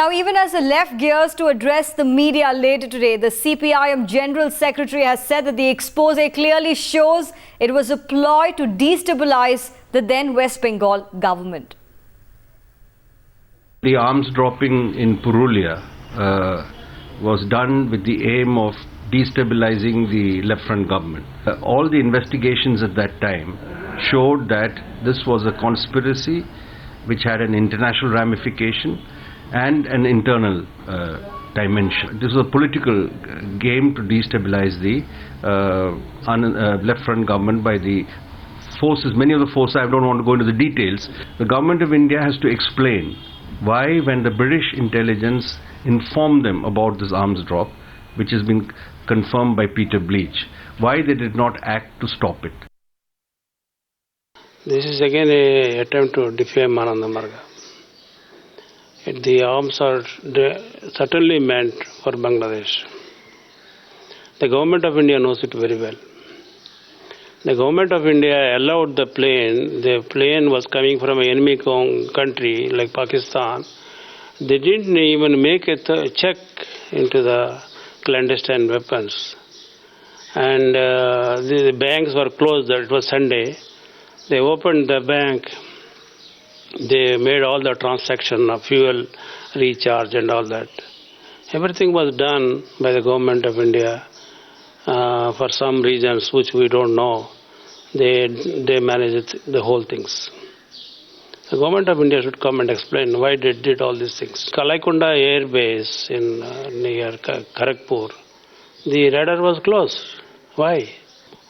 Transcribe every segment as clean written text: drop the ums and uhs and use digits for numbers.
Now, even as the left gears to address the media later today, the CPIM General Secretary has said that the expose clearly shows it was a ploy to destabilize the then West Bengal government. The arms dropping in Purulia was done with the aim of destabilizing the left front government. All the investigations at that time showed that this was a conspiracy which had an international ramification and an internal dimension. This was a political game to destabilize the left front government by the forces, many of the forces. I don't want to go into the details. The government of India has to explain why, when the British intelligence informed them about this arms drop, which has been confirmed by Peter Bleach, why they did not act to stop it. This is again an attempt to defame Ananda Marga. The arms are certainly meant for Bangladesh. The government of India knows it very well. The government of India allowed the plane was coming from an enemy country like Pakistan. They didn't even make a check into the clandestine weapons. And the banks were closed, it was Sunday. They opened the bank, they made all the transaction of fuel recharge and all that. Everything was done by the government of India. For some reasons which we don't know, they managed the whole things. The government of India should come and explain why they did all these things. Kalaikunda Air Base in near Kharagpur, the radar was closed. Why?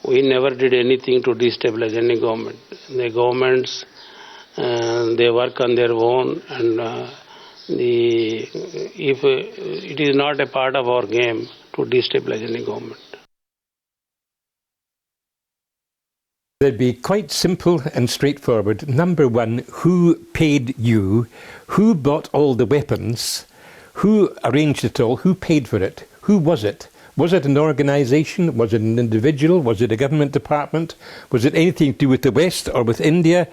We never did anything to destabilize any government. The governments, they work on their own, and if it is not a part of our game to destabilize any government. They'd be quite simple and straightforward. Number one, who paid you? Who bought all the weapons? Who arranged it all? Who paid for it? Who was it? Was it an organisation? Was it an individual? Was it a government department? Was it anything to do with the West or with India?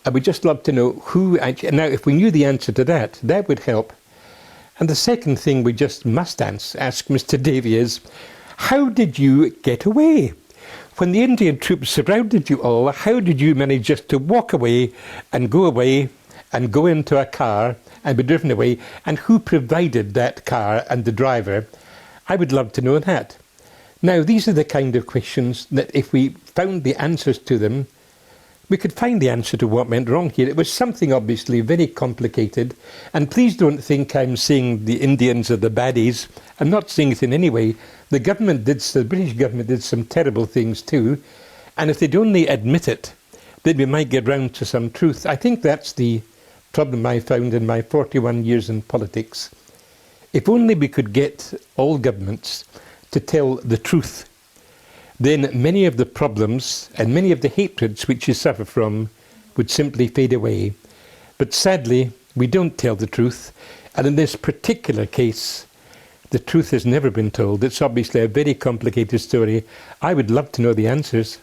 I would just love to know who actually... Now, if we knew the answer to that, that would help. And the second thing we just must ask Mr. Davey is, how did you get away? When the Indian troops surrounded you all, how did you manage just to walk away and go into a car and be driven away? And who provided that car and the driver? I would love to know that. Now, these are the kind of questions that if we found the answers to them, we could find the answer to what went wrong here. It was something obviously very complicated. And please don't think I'm saying the Indians are the baddies. I'm not saying it in any way. The British government did some terrible things too. And if they'd only admit it, then we might get round to some truth. I think that's the problem I found in my 41 years in politics. If only we could get all governments to tell the truth, then many of the problems and many of the hatreds which you suffer from would simply fade away. But sadly, we don't tell the truth. And in this particular case, the truth has never been told. It's obviously a very complicated story. I would love to know the answers.